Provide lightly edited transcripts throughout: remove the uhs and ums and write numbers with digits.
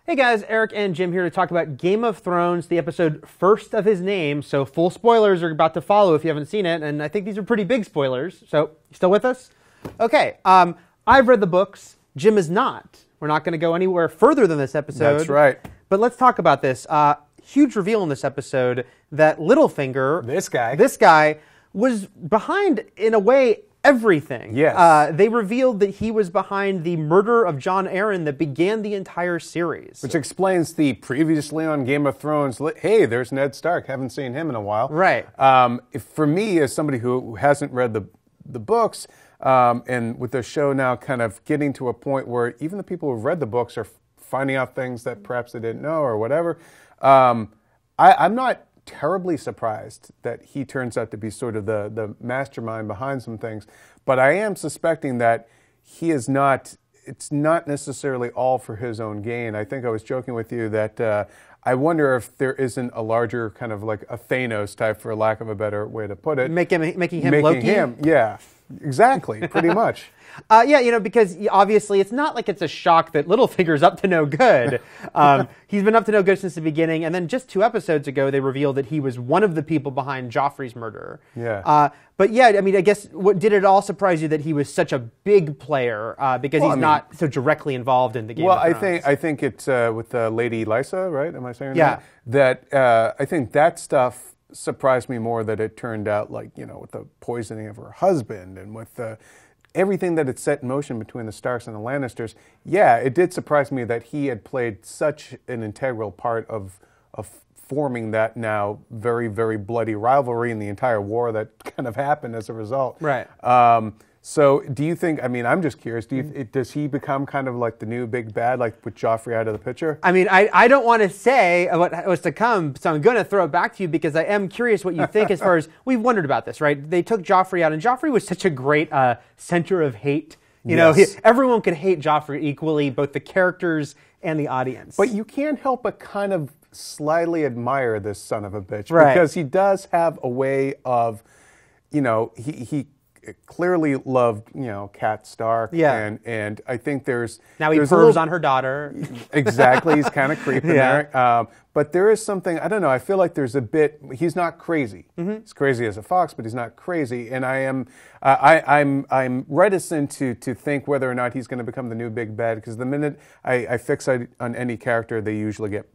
Hey guys, Eric and Jim here to talk about Game of Thrones, the episode First of His Name. So full spoilers are about to follow if you haven't seen it, and I think these are pretty big spoilers. So, you still with us? Okay, I've read the books. Jim is not. We're not going to go anywhere further than this episode. That's right. But let's talk about this. Huge reveal in this episode that Littlefinger, this guy, was behind, in a way, everything. Yes. They revealed that he was behind the murder of Jon Arryn that began the entire series. Which explains the previously on Game of Thrones, hey, there's Ned Stark. Haven't seen him in a while. Right. For me, as somebody who hasn't read the books, and with the show now kind of getting to a point where even the people who've read the books are finding out things that perhaps they didn't know or whatever, I'm not terribly surprised that he turns out to be sort of the mastermind behind some things, but I am suspecting that he is not, it's not necessarily all for his own gain. I think I was joking with you that I wonder if there isn't a larger kind of like a Thanos type, for lack of a better way to put it. Making him Loki? Yeah, exactly, pretty much. Yeah, because obviously it's not like it's a shock that Littlefinger's up to no good. He's been up to no good since the beginning, and then just 2 episodes ago they revealed that he was one of the people behind Joffrey's murder. Yeah. But yeah, I mean, I guess, did it all surprise you that he was such a big player because he's not so directly involved in the Game of Thrones? Well, I think it's with Lady Lysa, right? Am I saying that? Yeah. That I think that stuff surprised me more, that it turned out like, with the poisoning of her husband and with everything that had set in motion between the Starks and the Lannisters. Yeah, it did surprise me that he had played such an integral part of forming that now very, very bloody rivalry in the entire war that kind of happened as a result. Right. So do you think, I mean, I'm just curious, does he become kind of like the new big bad, like with Joffrey out of the picture? I mean, I don't want to say what was to come, so I'm going to throw it back to you because I am curious what you think as far as, we've wondered about this, right? They took Joffrey out, and Joffrey was such a great center of hate. You know, everyone could hate Joffrey equally, both the characters and the audience. But you can't help but kind of slyly admire this son of a bitch. Right. Because he does have a way of, he clearly loved, Cat Stark. Yeah. And I think there's... Now he pervs on her daughter. Exactly. He's kind of creeping there. But there is something, I don't know, I feel like there's a bit, he's not crazy. Mm-hmm. He's crazy as a fox, but he's not crazy. And I'm reticent to think whether or not he's going to become the new big bad, because the minute I fixate on any character, they usually get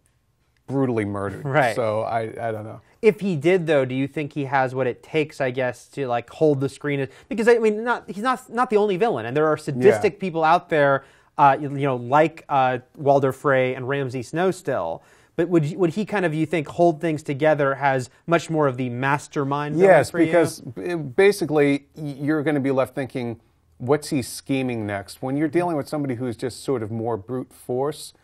brutally murdered. Right. So I don't know. If he did, though, do you think he has what it takes, I guess, to like hold the screen? Because I mean, he's not the only villain, and there are sadistic people out there, like Walder Frey and Ramsay Snow still. But would he kind of, you think, hold things together as much more of the mastermind? Yes, because basically you're going to be left thinking, what's he scheming next? When you're dealing with somebody who's just sort of more brute force,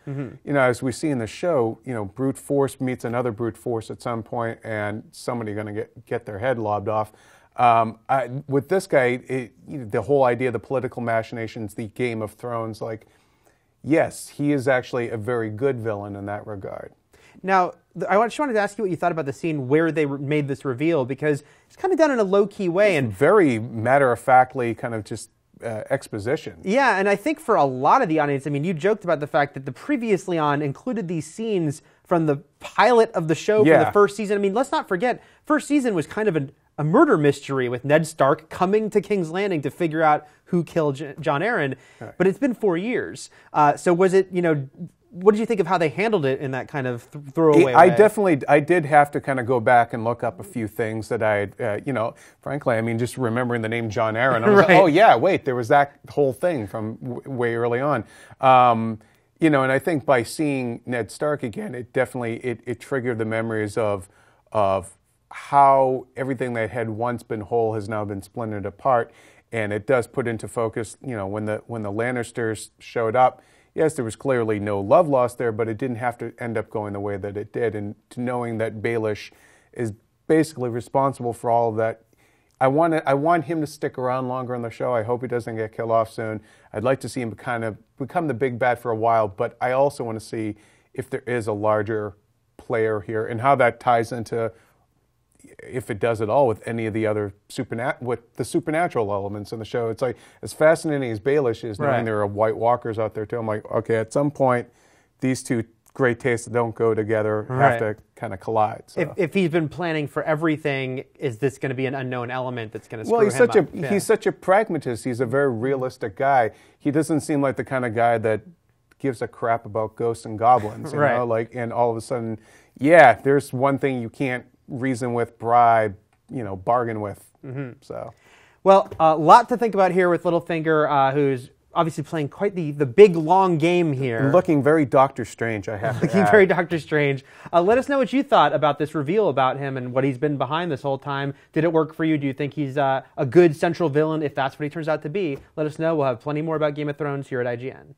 as we see in the show, brute force meets another brute force at some point, and somebody going to get their head lobbed off. With this guy, the whole idea, the political machinations, the Game of Thrones, like, yes, he is actually a very good villain in that regard. Now, I just wanted to ask you what you thought about the scene where they made this reveal, because it's kind of done in a low-key way. And very matter-of-factly kind of just exposition. Yeah, and I think for a lot of the audience, I mean, you joked about the fact that the previously on included these scenes from the pilot of the show from the first season. I mean, let's not forget, first season was kind of a murder mystery with Ned Stark coming to King's Landing to figure out who killed Jon Arryn. Right. But it's been 4 years. So was it, what did you think of how they handled it in that kind of throwaway way? I did have to kind of go back and look up a few things that I, frankly, I mean, just remembering the name Jon Arryn, I was like, oh yeah, wait, there was that whole thing from way early on. And I think by seeing Ned Stark again, it definitely, it triggered the memories of how everything that had once been whole has now been splintered apart. And it does put into focus, when the Lannisters showed up, yes, there was clearly no love lost there, but it didn't have to end up going the way that it did. And to knowing that Baelish is basically responsible for all of that, I want him to stick around longer on the show. I hope he doesn't get killed off soon. I'd like to see him kind of become the big bad for a while, but I also want to see if there is a larger player here and how that ties into, if it does at all, with any of the other supernatural elements in the show. It's like, as fascinating as Baelish is, knowing there are White Walkers out there too, I'm like, okay, at some point these two great tastes that don't go together have to kind of collide. So. If he's been planning for everything, is this going to be an unknown element that's going to screw him up? He's such a pragmatist. He's a very realistic guy. He doesn't seem like the kind of guy that gives a crap about ghosts and goblins. You know? Like, and all of a sudden, there's one thing you can't reason with, bribe, bargain with. So, well, a lot to think about here with Littlefinger, who's obviously playing quite the big, long game here. And looking very Doctor Strange, I have to Looking very Doctor Strange. Let us know what you thought about this reveal about him and what he's been behind this whole time. Did it work for you? Do you think he's a good central villain, if that's what he turns out to be? Let us know. We'll have plenty more about Game of Thrones here at IGN.